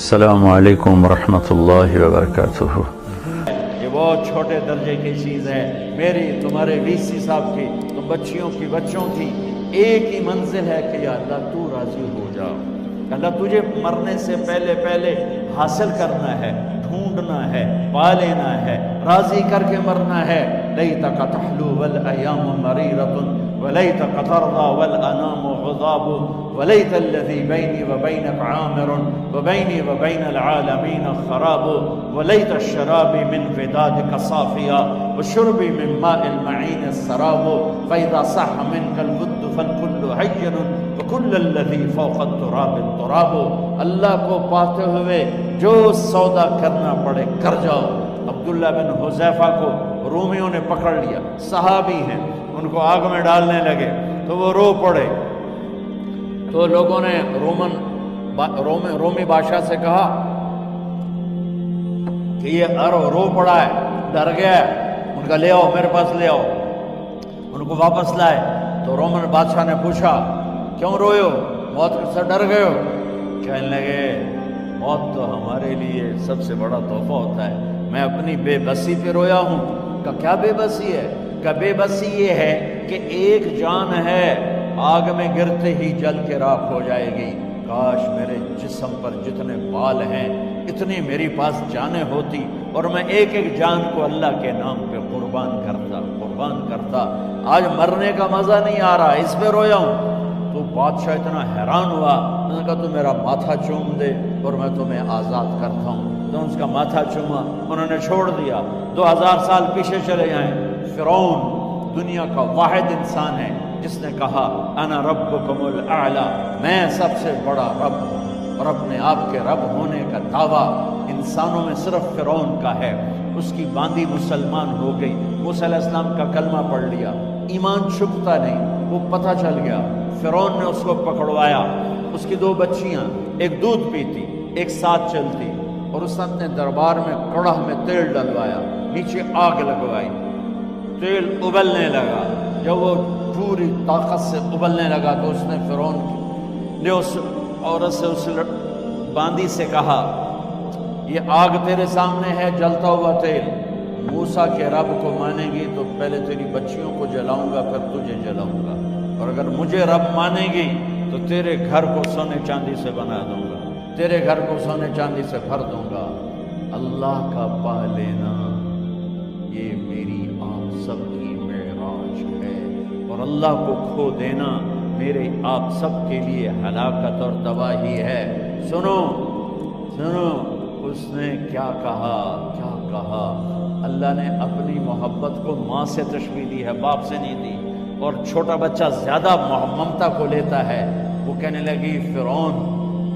السلام علیکم ورحمۃ اللہ وبرکاتہ۔ یہ بہت چھوٹے درجے کی چیز ہے، میری تمہارے ویسی صاحب کی، تم بچیوں کی بچوں کی ایک ہی منزل ہے کہ یا اللہ تو راضی ہو جا۔ اللہ تجھے مرنے سے پہلے حاصل کرنا ہے، ڈھونڈنا ہے، پا لینا ہے، راضی کر کے مرنا ہے۔ لیتک تحلو والایام مریرۃ ولیتک ترضی والانام غضاب ولیت الذی بینی وبینک عامر وبینی وبین العالمین خراب ولیت الشراب من ودادک صافیا وشربی من ماء المعین السراب فاذا صح منک الود فالکل حین وکل الذی فوق التراب التراب۔ اللہ کو پاتے ہوئے جو سودا کرنا پڑے کر جاؤ۔ عبداللہ بن حذیفہ کو رومیوں نے پکڑ لیا، صحابی ہیں، ان کو آگ میں ڈالنے لگے تو وہ رو پڑے، تو لوگوں نے رومی بادشاہ سے کہا کہ یہ رو پڑا ہے، ڈر گیا ہے، ان کا لے آؤ، میرے پاس لے آؤ۔ ان کو واپس لائے تو رومن بادشاہ نے پوچھا کیوں روئے ہو، موت سے ڈر گئے ہو؟ کہنے لگے موت تو ہمارے لیے سب سے بڑا تحفہ ہوتا ہے، میں اپنی بے بسی پہ رویا ہوں۔ کہ کیا بے بسی ہے؟ کہ بے بسی یہ ہے کہ ایک جان ہے آگ میں گرتے ہی جل کے راکھ ہو جائے گی، کاش میرے جسم پر جتنے بال ہیں اتنی میری پاس جانیں ہوتی اور میں ایک ایک جان کو اللہ کے نام پہ قربان کرتا۔ آج مرنے کا مزہ نہیں آ رہا، اس پہ رویا ہوں۔ تو بادشاہ اتنا حیران ہوا، انہوں نے کہا تو میرا ماتھا چوم دے اور میں تمہیں آزاد کرتا ہوں۔ تو اس کا ماتھا چوما، انہوں نے چھوڑ دیا۔ 2000 سال پیچھے چلے جائیں، فرعون دنیا کا واحد انسان ہے جس نے کہا انا ربکم الاعلی، میں سب سے بڑا رب ہوں، اور اپنے آپ کے رب ہونے کا دعویٰ انسانوں میں صرف فرعون کا ہے۔ اس کی باندی مسلمان ہو گئی، موسیٰ علیہ السلام کا کلمہ پڑھ لیا، ایمان چھپتا نہیں، وہ پتہ چل گیا۔ فرعون نے اس کو پکڑوایا، اس کی 2 بچیاں، ایک دودھ پیتی ایک ساتھ چلتی، اور اس نے اپنے دربار میں کڑاہ میں تیل ڈلوایا، نیچے آگ لگوائی، تیل ابلنے لگا۔ جب وہ پوری طاقت سے ابلنے لگا تو اس نے فرعون نے اس عورت سے، اس باندی سے کہا یہ آگ تیرے سامنے ہے، جلتا ہوا تیل، موسیٰ کے رب کو مانے گی تو پہلے تیری بچیوں کو جلاؤں گا پھر تجھے جلاؤں گا، اور اگر مجھے رب مانے گی تو تیرے گھر کو سونے چاندی سے بنا دوں گا، تیرے گھر کو سونے چاندی سے بھر دوں گا۔ اللہ کا پا لینا یہ میری آپ سب کی معراج ہے، اور اللہ کو کھو دینا میرے آپ سب کے لیے ہلاکت اور تباہی ہے۔ سنو اس نے کیا کہا، اللہ نے اپنی محبت کو ماں سے تشبیہ دی ہے، باپ سے نہیں دی، اور چھوٹا بچہ زیادہ ممتا کو لیتا ہے۔ وہ کہنے لگی فرعون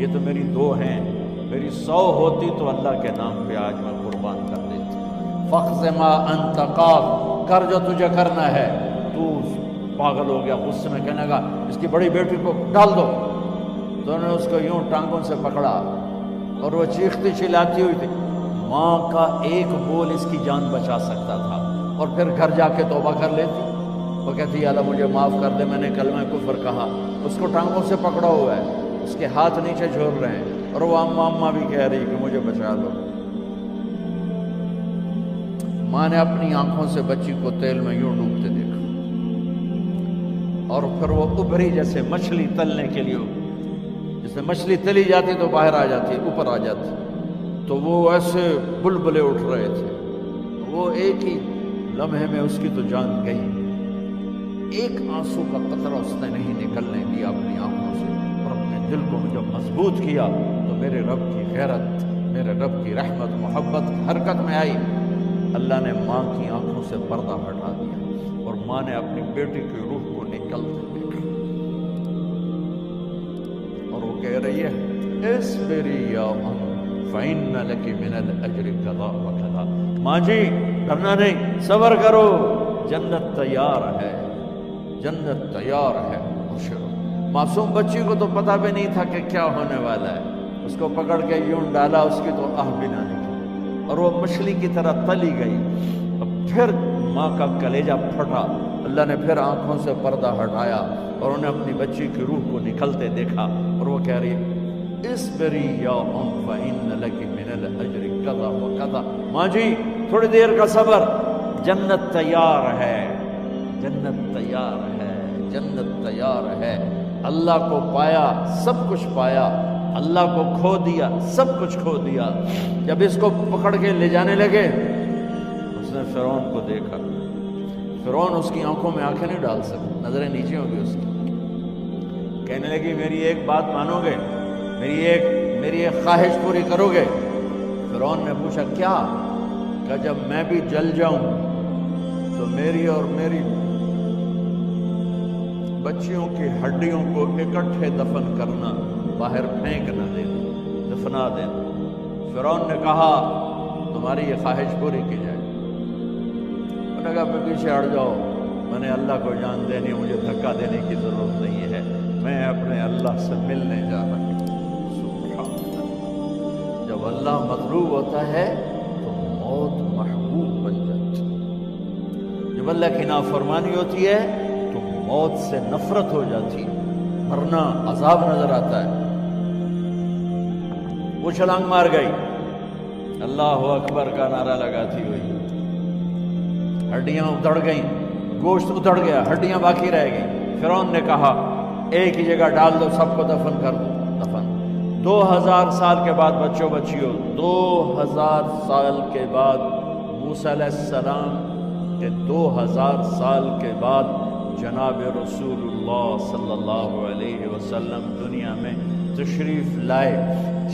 یہ تو میری 2 ہیں، میری 100 ہوتی تو اللہ کے نام پہ آج میں قربان کر دیتی۔ فَخْذِ مَا أَنْتَ قَافٍ، کر جو تجھے کرنا ہے۔ تو پاگل ہو گیا، غصے میں کہنے لگا اس کی بڑی بیٹی کو ڈال دو۔ تو انہوں نے اس کو یوں ٹانگوں سے پکڑا اور وہ چیختی چلاتی ہوئی تھی۔ ماں کا ایک بول اس کی جان بچا سکتا تھا، اور پھر گھر جا کے توبہ کر لیتی۔ وہ کہتی اللہ مجھے معاف کر دے، میں نے کلمہ کفر کہا۔ اس کو ٹانگوں سے پکڑا ہوا ہے، اس کے ہاتھ نیچے جھول رہے ہیں، اور وہ اماں بھی کہہ رہی کہ مجھے بچا لو۔ ماں نے اپنی آنکھوں سے بچی کو تیل میں یوں ڈوبتے دیکھا، اور پھر وہ ابھری جیسے مچھلی تلنے کے لیے، جیسے مچھلی تلی جاتی تو باہر آ جاتی، اوپر آ جاتی، تو وہ ایسے بلبلے اٹھ رہے تھے۔ وہ ایک ہی لمحے میں اس کی تو جان گئی، ایک آنسو کا قطرہ اس نے نہیں نکلنے دیا اپنی آنکھوں سے، اور اپنے دل کو جب مضبوط کیا تو میرے رب کی غیرت، میرے رب کی رحمت محبت حرکت میں آئی۔ اللہ نے ماں کی آنکھوں سے پردہ ہٹا دیا، اور ماں نے اپنی بیٹی کی روح کو نکلتے دیکھا، اور وہ کہہ رہی ہے اصبری یا ماں فإن لك من الأجر كذا وكذا۔ ماں جی ڈرنا نہیں، صبر کرو، جنت تیار ہے، جنت تیار ہے، خوش رہو۔ معصوم بچی کو تو پتہ بھی نہیں تھا کہ کیا ہونے والا ہے، اس کو پکڑ کے یوں ڈالا، اس کی تو آہ بھی نہ نکلی، اور وہ مچھلی کی طرح تلی گئی۔ اور پھر ماں کا کلیجہ پھٹا، اللہ نے پھر آنکھوں سے پردہ ہٹایا اور انہیں اپنی بچی کی روح کو نکلتے دیکھا، اور وہ کہہ رہی ہے اسبری یا فإن لک من الاجر کذا وکذا، ماں جی تھوڑی دیر کا صبر، جنت تیار ہے، جنت تیار ہے، جنت تیار ہے۔ اللہ کو پایا سب کچھ پایا، اللہ کو کھو دیا سب کچھ کھو دیا۔ جب اس کو پکڑ کے لے جانے لگے، اس نے فرعون کو دیکھا، فرعون اس کی آنکھوں میں آنکھیں نہیں ڈال سکتا، نظریں نیچے ہو گئی اس کی۔ کہنے لگی میری ایک بات مانو گے، میری ایک خواہش پوری کرو گے؟ فرعون نے پوچھا کیا؟ کہ جب میں بھی جل جاؤں تو میری اور میری بچیوں کی ہڈیوں کو اکٹھے دفن کرنا، باہر پھینک نہ دینا، دفنا دینا۔ فرعون نے کہا تمہاری یہ خواہش پوری کی جائے۔ انہوں نے کہا میں پیچھے ہٹ جاؤ، میں نے اللہ کو جان دینی، مجھے دھکا دینے کی ضرورت نہیں ہے، میں اپنے اللہ سے ملنے جا رہا ہوں۔ سبحان اللہ، جب اللہ مطلوب ہوتا ہے تو موت محبوب بن جاتی ہے، جب اللہ کی نافرمانی ہوتی ہے تو موت سے نفرت ہو جاتی ہے، مرنا عذاب نظر آتا ہے۔ وہ چھلانگ مار گئی، اللہ اکبر کا نعرہ لگاتی ہوئی، ہڈیاں اتڑ گئیں، گوشت اتڑ گیا، ہڈیاں باقی رہ گئیں۔ فرعون نے کہا ایک ہی جگہ ڈال دو، سب کو دفن کر دو۔ دفن 2000 سال کے بعد بچوں بچیوں، 2000 سال کے بعد موسیٰ علیہ السلام کے 2000 سال کے بعد جناب رسول اللہ صلی اللہ علیہ وسلم دنیا میں تشریف لائے۔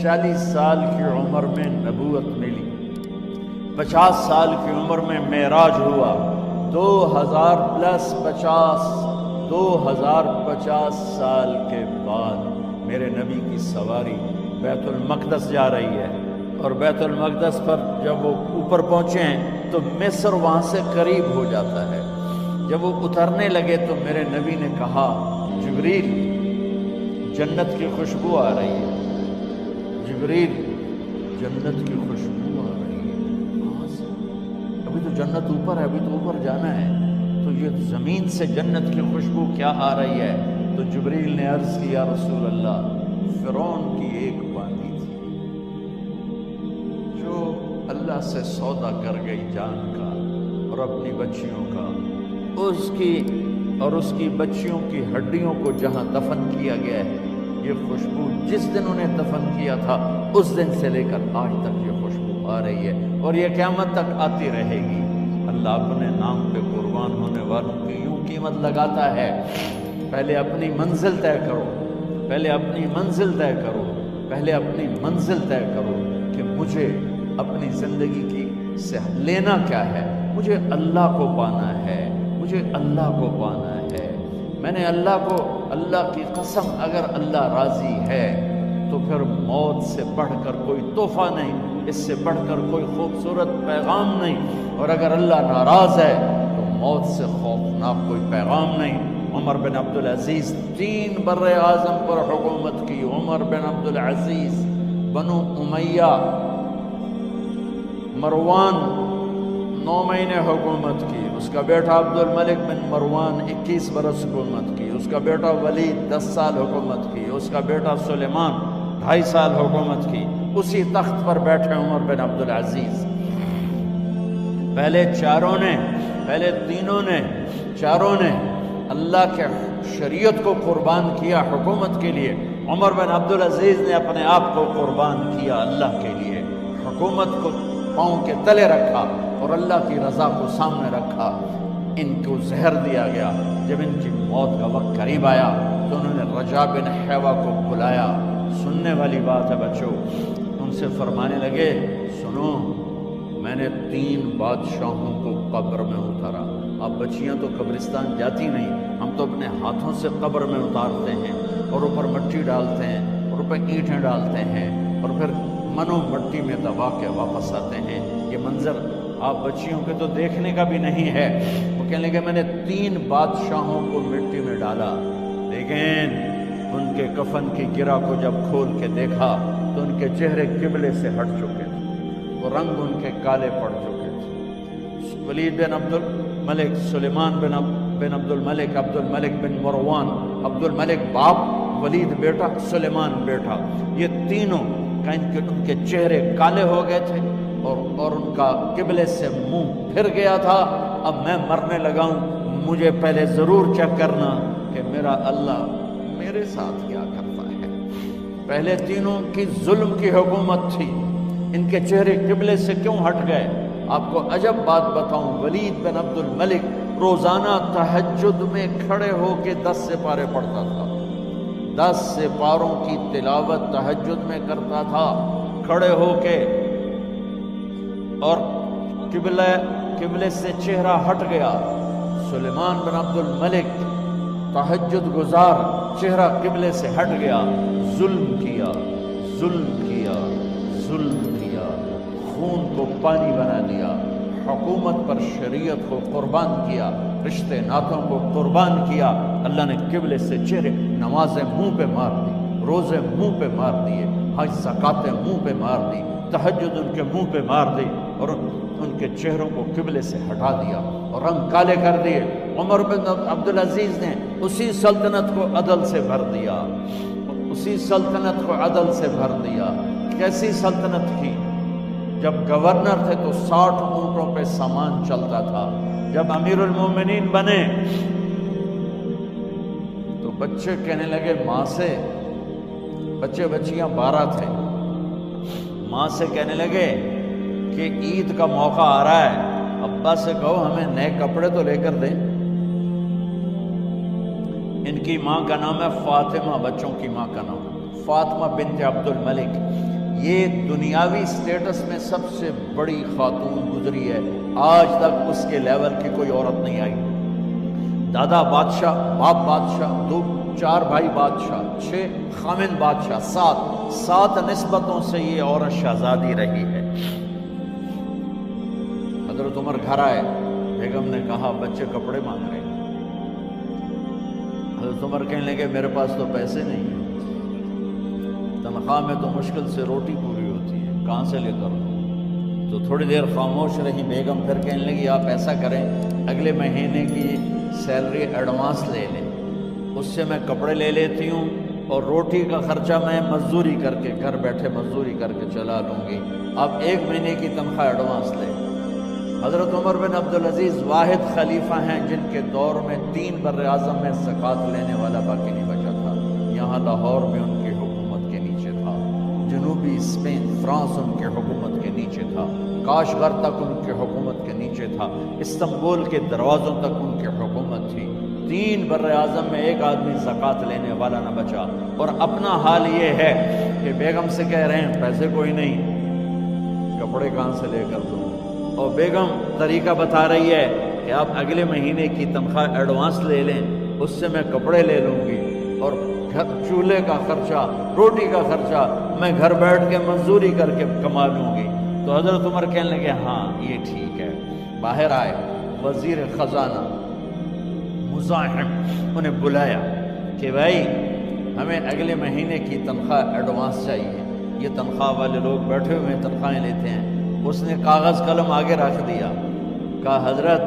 40 سال کی عمر میں نبوت ملی، 50 سال کی عمر میں معراج ہوا، 2050 سال کے بعد میرے نبی کی سواری بیت المقدس جا رہی ہے، اور بیت المقدس پر جب وہ اوپر پہنچے ہیں تو مصر وہاں سے قریب ہو جاتا ہے۔ جب وہ اترنے لگے تو میرے نبی نے کہا جبریل جنت کی خوشبو آ رہی ہے، جبریل جنت کی خوشبو آ رہی ہے، کہاں سے؟ ابھی تو جنت اوپر ہے، ابھی تو اوپر جانا ہے، تو یہ زمین سے جنت کی خوشبو کیا آ رہی ہے؟ تو جبریل نے عرض کی یا رسول اللہ فرعون کی ایک باندی تھی جو اللہ سے سودا کر گئی جان کا اور اپنی بچیوں کا، اس کی بچیوں کی ہڈیوں کو جہاں دفن کیا گیا ہے، یہ خوشبو جس دن انہیں دفن کیا تھا اس دن سے لے کر آج تک یہ خوشبو آ رہی ہے، اور یہ قیامت تک آتی رہے گی۔ اللہ اپنے نام پہ قربان ہونے والوں کی یوں قیمت لگاتا ہے، پہلے اپنی منزل طے کرو، پہلے اپنی منزل طے کرو، پہلے اپنی منزل طے کرو کہ مجھے اپنی زندگی کی سے لینا کیا ہے، مجھے اللہ کو پانا ہے، مجھے اللہ کو پانا ہے۔ میں نے اللہ کی قسم اگر اللہ راضی ہے تو پھر موت سے بڑھ کر کوئی تحفہ نہیں، اس سے بڑھ کر کوئی خوبصورت پیغام نہیں، اور اگر اللہ ناراض ہے تو موت سے خوفناک کوئی پیغام نہیں۔ عمر بن عبدالعزیز 3 بر اعظم پر حکومت کی، عمر بن عبدالعزیز، بنو امیہ، مروان 9 مہینے حکومت کی، اس کا بیٹا عبد الملک بن مروان 21 برس حکومت کی، اس کا بیٹا ولید 10 سال حکومت کی، اس کا بیٹا سلیمان 2.5 سال حکومت کی۔ اسی تخت پر بیٹھے عمر بن عبدالعزیز۔ پہلے چاروں نے اللہ کے شریعت کو قربان کیا حکومت کے لیے، عمر بن عبدالعزیز نے اپنے آپ کو قربان کیا اللہ کے لیے، حکومت کو پاؤں کے تلے رکھا اور اللہ کی رضا کو سامنے رکھا۔ ان کو زہر دیا گیا، جب ان کی موت کا وقت قریب آیا تو انہوں نے رجا بن حیوہ کو بلایا۔ سننے والی بات ہے بچوں، ان سے فرمانے لگے سنو، میں نے 3 بادشاہوں کو قبر میں اتارا۔ اب بچیاں تو قبرستان جاتی نہیں، ہم تو اپنے ہاتھوں سے قبر میں اتارتے ہیں اور اوپر مٹی ڈالتے ہیں اور اوپر اینٹیں ڈالتے ہیں اور پھر منو مٹی میں دبا کے واپس آتے ہیں۔ یہ منظر آپ بچیوں کے تو دیکھنے کا بھی نہیں ہے۔ وہ کہنے لگے میں نے 3 بادشاہوں کو مٹی میں ڈالا، لیکن ان کے کفن کی گرہ کو جب کھول کے دیکھا تو ان کے چہرے قبلے سے ہٹ چکے تھے، وہ رنگ ان کے کالے پڑ چکے تھے۔ ولید بن عبد الملک، سلیمان بن عبد الملک، عبد الملک بن مروان، عبد الملک باپ، ولید بیٹا، سلیمان بیٹا، یہ تینوں کا ان کے چہرے کالے ہو گئے تھے اور ان کا قبلے سے منہ پھر گیا تھا۔ اب میں مرنے لگا ہوں، مجھے پہلے ضرور چیک کرنا کہ میرا اللہ میرے ساتھ کیا کرتا ہے۔ پہلے تینوں کی ظلم کی حکومت تھی، ان کے چہرے قبلے سے کیوں ہٹ گئے؟ آپ کو عجب بات بتاؤں، ولید بن عبد الملک روزانہ تہجد میں کھڑے ہو کے 10 سپارے پڑھتا تھا، 10 سپاروں کی تلاوت تہجد میں کرتا تھا کھڑے ہو کے، اور قبلے سے چہرہ ہٹ گیا۔ سلیمان بن عبد الملک تہجد گزار، چہرہ قبلے سے ہٹ گیا، ظلم کیا، ظلم کیا، ظلم کیا، خون کو پانی بنا دیا، حکومت پر شریعت کو قربان کیا، رشتے ناتوں کو قربان کیا۔ اللہ نے قبلے سے چہرے، نمازیں منہ پہ مار دی، روزے منہ پہ مار دیے، حج زکاتیں منہ پہ مار دی، تہجد ان کے منہ پہ مار دی، اور ان کے چہروں کو قبلے سے ہٹا دیا اور رنگ کالے کر دیے۔ عمر بن عبدالعزیز نے اسی سلطنت کو عدل سے بھر دیا، اسی سلطنت کو عدل سے بھر دیا۔ کیسی سلطنت تھی؟ جب گورنر تھے تو 60 اونٹوں پہ سامان چلتا تھا، جب امیر المومنین بنے تو بچے کہنے لگے ماں سے، بچے بچیاں 12 تھے، ماں سے کہنے لگے کہ عید کا موقع آ رہا ہے، ابا سے کہو ہمیں نئے کپڑے تو لے کر دیں۔ ان کی ماں کا نام ہے فاطمہ، بچوں کی ماں کا نام فاطمہ بنت عبد الملک۔ یہ دنیاوی سٹیٹس میں سب سے بڑی خاتون گزری ہے، آج تک اس کے لیول کی کوئی عورت نہیں آئی۔ دادا بادشاہ، باپ بادشاہ، 4 بھائی بادشاہ، 6 خامند بادشاہ، 7 نسبتوں سے یہ عورت شہزادی رہی ہے۔ حضرت عمر گھر آئے، بیگم نے کہا بچے کپڑے مانگ رہے ہیں۔ حضرت عمر کہنے لگے میرے پاس تو پیسے نہیں ہیں، تنخواہ میں تو مشکل سے روٹی پوری ہوتی ہے، کہاں سے لے کر دوں؟ تو تھوڑی دیر خاموش رہی بیگم، پھر کہنے لگی آپ ایسا کریں، اگلے مہینے کی سیلری ایڈوانس لے لیں، اس سے میں کپڑے لے لیتی ہوں اور روٹی کا خرچہ میں مزدوری کر کے، گھر بیٹھے مزدوری کر کے چلا لوں گی، آپ 1 مہینے کی تنخواہ ایڈوانس لیں۔ حضرت عمر بن عبدالعزیز واحد خلیفہ ہیں جن کے دور میں 3 بر اعظم میں زکوٰۃ لینے والا باقی نہیں بچا تھا۔ یہاں لاہور میں ان کی حکومت کے نیچے تھا، جنوبی اسپین فرانس ان کے حکومت کے نیچے تھا، کاشغر تک ان کے حکومت کے نیچے تھا، استنبول کے دروازوں تک ان کی حکومت تھی۔ 3 بر اعظم میں ایک آدمی زکوٰۃ لینے والا نہ بچا، اور اپنا حال یہ ہے کہ بیگم سے کہہ رہے ہیں پیسے کوئی نہیں، کپڑے کہاں سے لے کر دوں؟ اور بیگم طریقہ بتا رہی ہے کہ آپ اگلے مہینے کی تنخواہ ایڈوانس لے لیں، اس سے میں کپڑے لے لوں گی، اور چولہے کا خرچہ، روٹی کا خرچہ میں گھر بیٹھ کے مزدوری کر کے کما لوں گی۔ تو حضرت عمر کہنے لگے ہاں یہ ٹھیک ہے۔ باہر آئے وزیر خزانہ مزاحم، انہیں بلایا کہ بھائی ہمیں اگلے مہینے کی تنخواہ ایڈوانس چاہیے، یہ تنخواہ والے لوگ بیٹھے ہوئے تنخواہیں لیتے ہیں۔ اس نے کاغذ قلم آگے رکھ دیا، کہا حضرت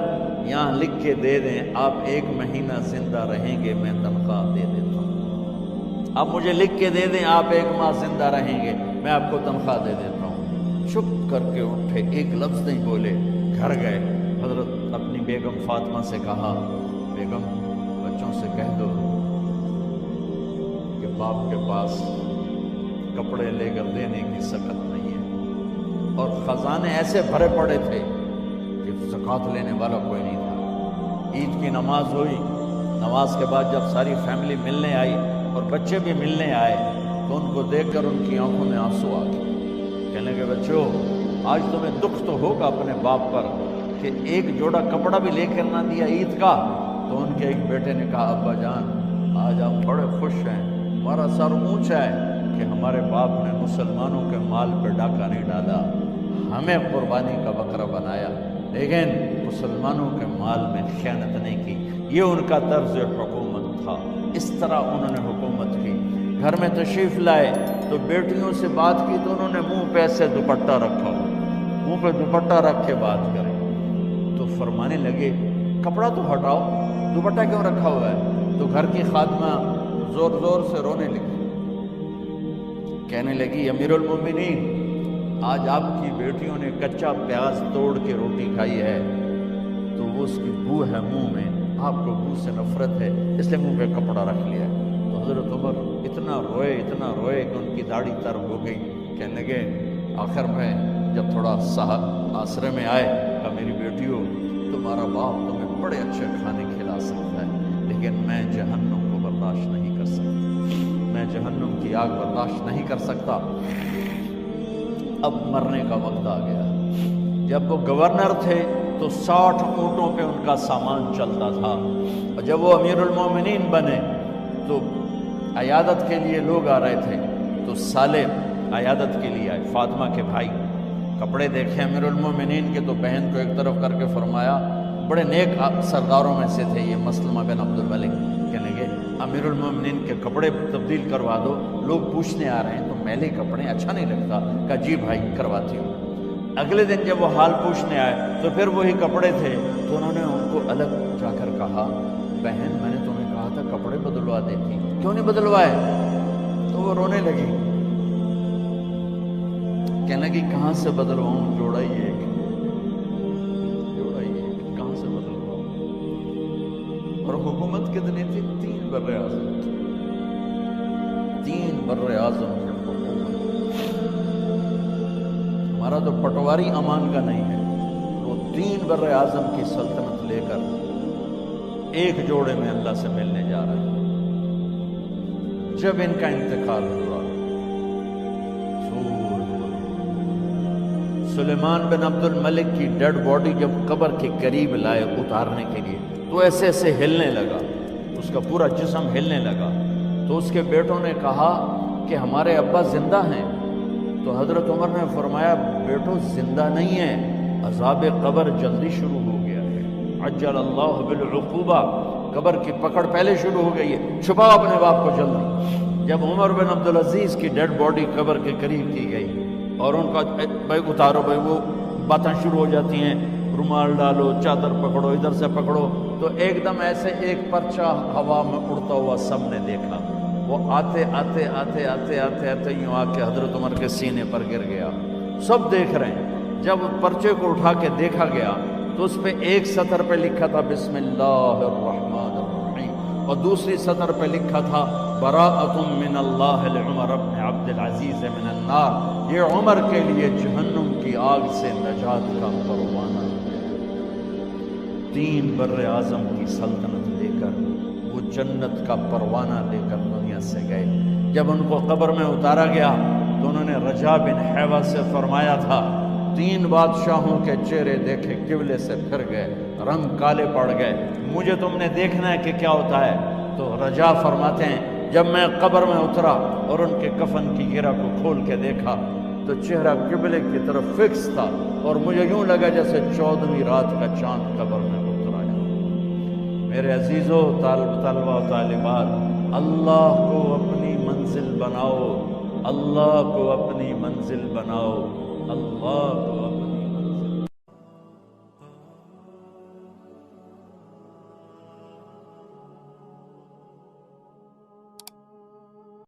یہاں لکھ کے دے دیں، آپ 1 مہینہ زندہ رہیں گے میں تنخواہ دے دیتا ہوں، آپ مجھے لکھ کے دے دیں آپ 1 ماہ زندہ رہیں گے میں آپ کو تنخواہ دے دیتا ہوں۔ چپ کر کے اٹھے، ایک لفظ نہیں بولے، گھر گئے۔ حضرت اپنی بیگم فاطمہ سے کہا بیگم بچوں سے کہہ دو کہ باپ کے پاس کپڑے لے کر دینے کی سکت نہیں ہے، اور خزانے ایسے بھرے پڑے تھے کہ زکوٰۃ لینے والا کوئی نہیں تھا۔ عید کی نماز ہوئی، نماز کے بعد جب ساری فیملی ملنے آئی اور بچے بھی ملنے آئے تو ان کو دیکھ کر ان کی آنکھوں میں آنسو آ گئے۔ کہنے لگے بچوں آج تمہیں دکھ تو ہوگا اپنے باپ پر کہ ایک جوڑا کپڑا بھی لے کر نہ دیا عید کا۔ تو ان کے ایک بیٹے نے کہا ابا جان آج آپ بڑے خوش ہیں، ہمارا سر اونچا ہے کہ ہمارے باپ نے مسلمانوں کے مال پہ ڈاکہ نہیں ڈالا، ہمیں قربانی کا بکرا بنایا، لیکن مسلمانوں کے مال میں خیانت نہیں کی۔ یہ ان کا طرز حکومت تھا، اس طرح انہوں نے حکومت کی۔ گھر میں تشریف لائے تو بیٹیوں سے بات کی تو انہوں نے منہ پہ ایسے دوپٹہ رکھا ہو، منہ پہ دوپٹہ رکھ کے بات کرے تو فرمانے لگے کپڑا تو ہٹاؤ، دوپٹہ کیوں رکھا ہوا ہے؟ تو گھر کی خادمہ زور زور سے رونے لگی، کہنے لگی امیر المومنین آج آپ کی بیٹیوں نے کچا پیاز توڑ کے روٹی کھائی ہے تو وہ اس کی بو ہے منہ میں، آپ کو بو سے نفرت ہے اس لیے منہ پہ کپڑا رکھ لیا ہے۔ تو حضرت عمر اتنا روئے کہ ان کی داڑھی تر ہو گئی۔ کہنے لگے آخر میں جب تھوڑا آسرے میں آئے کہ میری بیٹیوں تمہارا باپ تمہیں بڑے اچھے کھانے کھلا سکتا ہے لیکن میں جہنم کو برداشت نہیں کر سکتا، میں جہنم کی آگ برداشت نہیں کر سکتا۔ اب مرنے کا وقت آ گیا۔ جب وہ گورنر تھے تو 60 اونٹوں پہ ان کا سامان چلتا تھا، اور جب وہ امیر المومنین بنے تو عیادت کے لیے لوگ آ رہے تھے تو سالے عیادت کے لیے آئے، فاطمہ کے بھائی۔ کپڑے دیکھے امیر المومنین کے تو بہن کو ایک طرف کر کے فرمایا، بڑے نیک سرداروں میں سے تھے یہ مسلمہ بن عبد الملک، کہنے لگے امیر المومنین کے کپڑے تبدیل کروا دو، لوگ پوچھنے آ رہے ہیں تو میلے کپڑے اچھا نہیں لگتا۔ کہا جی بھائی کرواتی ہوں۔ اگلے دن جب وہ حال پوچھنے آئے تو پھر وہی کپڑے تھے، تو انہوں نے ان کو الگ جا کر کہا بہن میں نے تمہیں کہا تھا کپڑے بدلوا دیتی، کیوں نہیں بدلوائے؟ تو وہ رونے لگی، کہنے لگی کہاں سے بدلواؤں، جوڑا ہی ایک کہاں سے بدلواؤں؟ اور حکومت کتنی تھی؟ 3 بر اعظم، 3 بر اعظم کی حکومت۔ ہمارا تو پٹواری امان کا نہیں ہے، وہ 3 بر اعظم کی سلطنت لے کر ایک جوڑے میں اللہ سے ملنے جا رہے ہیں۔ جب ان کا انتقال ہوا، سلیمان بن عبد الملک کی ڈیڈ باڈی جب قبر کے قریب لائے اتارنے کے لیے تو ایسے ایسے ہلنے لگا، اس کا پورا جسم ہلنے لگا۔ تو اس کے بیٹوں نے کہا کہ ہمارے ابا زندہ ہیں، تو حضرت عمر نے فرمایا بیٹو زندہ نہیں ہے، عذاب قبر جلدی شروع ہو گیا ہے، عجل اللہ بالعقوبہ، قبر کی پکڑ پہلے شروع ہو گئی ہے، چھپاؤ اپنے باپ کو جلدی۔ جب عمر بن عبدالعزیز کی ڈیڈ باڈی قبر کے قریب کی گئی اور ان کا بھائی اتارو، بھائی وہ باتیں شروع ہو جاتی ہیں، رومال ڈالو، چادر پکڑو، ادھر سے پکڑو، تو ایک دم ایسے ایک پرچہ ہوا میں اڑتا ہوا سب نے دیکھا، وہ آتے آتے آتے آتے آتے آتے یوں آ کے حضرت عمر کے سینے پر گر گیا۔ سب دیکھ رہے ہیں۔ جب پرچے کو اٹھا کے دیکھا گیا تو اس پہ ایک سطر پہ لکھا تھا بسم اللہ الرحمن الرحیم، اور دوسری سطر پہ لکھا تھا براءۃ من اللہ لعمر بن عبد العزیز من النار، یہ عمر کے لیے جہنم کی آگ سے نجات کا پروانہ۔ 3 بر اعظم کی سلطنت لے کر وہ جنت کا پروانہ لے کر دنیا سے گئے۔ جب ان کو قبر میں اتارا گیا تو انہوں نے رجا بن حیوہ سے فرمایا تھا 3 بادشاہوں کے چہرے دیکھے قبلے سے پھر گئے، رنگ کالے پڑ گئے، مجھے تم نے دیکھنا ہے کہ کیا ہوتا ہے؟ تو رجا فرماتے ہیں جب میں قبر میں اترا اور ان کے کفن کی گرہ کو کھول کے دیکھا تو چہرہ قبلے کی طرف فکس تھا، اور مجھے یوں لگا جیسے 14ویں رات کا چاند قبر میں اتر آیا۔ میرے عزیزو، طلبہ و طالبات، اللہ کو اپنی منزل بناؤ، اللہ کو اپنی منزل بناؤ، اللہ کو